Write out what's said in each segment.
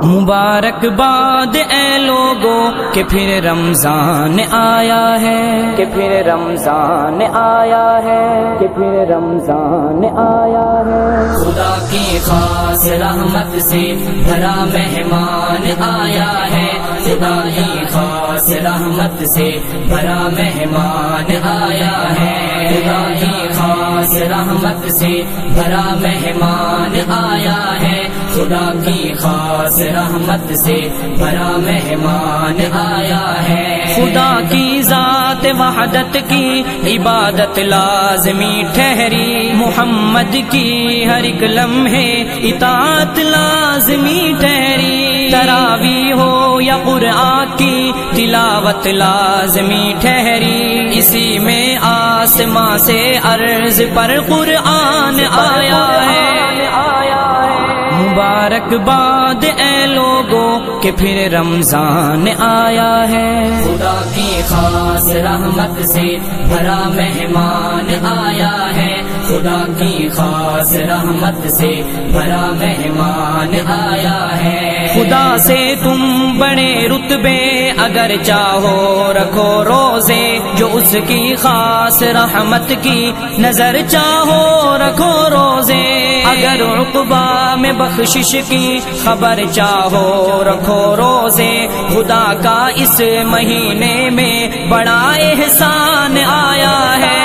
مبارک باد اے لوگوں کہ پھر رمضان آیا ہے، کہ پھر رمضان آیا ہے، کہ پھر رمضان آیا ہے۔ خدا کی خاص رحمت سے بھرا مہمان آیا ہے، خدا کی خاص رحمت سے بھرا مہمان آیا ہے، خدا کی خاص رحمت سے بھرا مہمان آیا ہے، خدا کی خاص رحمت سے بھرا مہمان آیا ہے۔ خدا کی ذات وحدت کی عبادت لازمی ٹھہری، محمد کی ہر ایک لمحے اطاعت لازمی ٹھہری، تراویح ہو یا قرآن کی تلاوت لازمی ٹھہری، اسی میں آسماں سے عرض پر قرآن آیا ہے۔ مبارک باد اے لوگوں کہ پھر رمضان آیا ہے، خدا کی خاص رحمت سے بھرا مہمان آیا ہے، خدا کی خاص رحمت سے بھرا مہمان آیا ہے۔ خدا سے تم بڑے رتبے اگر چاہو رکھو روزے، جو اس کی خاص رحمت کی نظر چاہو رکھو روزے، اگر عقبہ میں بخشش کی خبر چاہو رکھو روزے، خدا کا اس مہینے میں بڑا احسان آیا ہے۔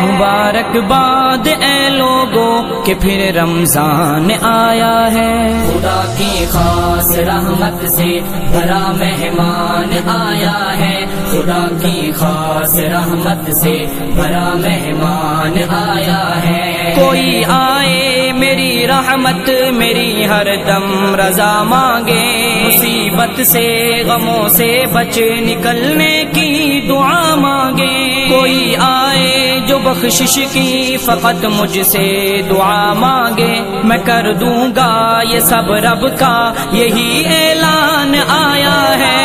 مبارک باد اے لوگوں کہ پھر رمضان آیا ہے، خدا کی خاص رحمت سے بھرا مہمان آیا ہے، خدا کی خاص رحمت سے بھرا مہمان آیا ہے۔ کوئی آئے میری رحمت میری ہر دم رضا مانگے، مصیبت سے غموں سے بچ نکلنے کی دعا مانگے، کوئی آئے جو بخشش کی فقط مجھ سے دعا مانگے، میں کر دوں گا یہ سب رب کا یہی اعلان آیا ہے۔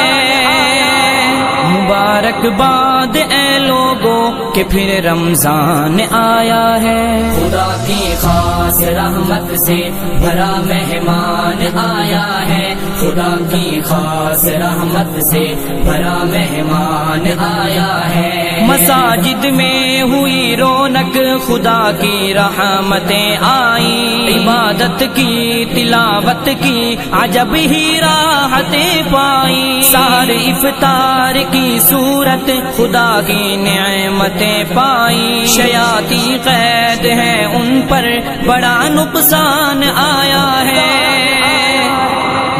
مبارک باد اے لوگوں کہ پھر رمضان آیا ہے، خدا کی خاص رحمت سے بھرا مہمان آیا ہے، خدا کی خاص رحمت سے بھرا مہمان آیا ہے۔ مساجد میں ہوئی رونق خدا کی رحمتیں آئیں، عبادت کی تلاوت کی عجب ہی راحتیں پائیں، سارے افطار کی صورت خدا کی نعمتیں پائیں، شیاطین قید ہے ان پر بڑا نقصان آیا ہے۔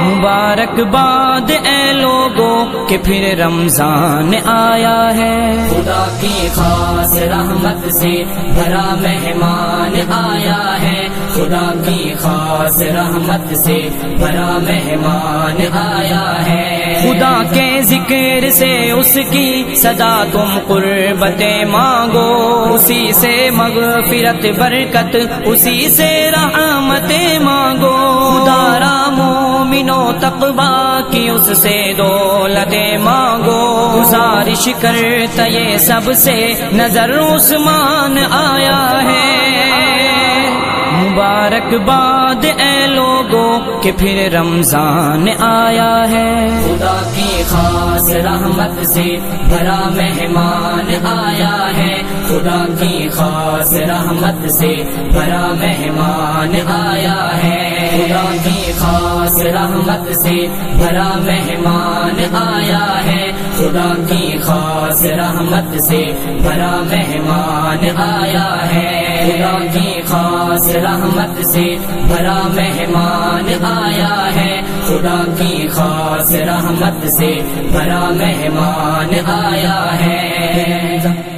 مبارک باد اے لوگوں کہ پھر رمضان آیا ہے، خدا کی خاص رحمت سے بھرا مہمان آیا ہے، خدا کی خاص رحمت سے بھرا مہمان آیا ہے۔ خدا کے ذکر سے اس کی صدا تم قربتیں مانگو، اسی سے مغفرت برکت اسی سے رحمتیں مانگو، خدا را مومنو تقویٰ کی اس سے دولتیں مانگو، گزارش کرتا یہ سب سے نظر عثمان آیا ہے۔ مبارک باد اے لوگوں کہ پھر رمضان آیا ہے، خدا کی خاص رحمت سے بھرا مہمان آیا ہے، خدا کی خاص رحمت سے بھرا مہمان آیا ہے، خدا کی خاص رحمت سے بھرا مہمان آیا ہے، خدا کی خاص رحمت سے بھرا مہمان آیا ہے، خدا کی خاص رحمت سے بھرا مہمان آیا ہے، خدا کی خاص رحمت سے بھرا مہمان آیا ہے۔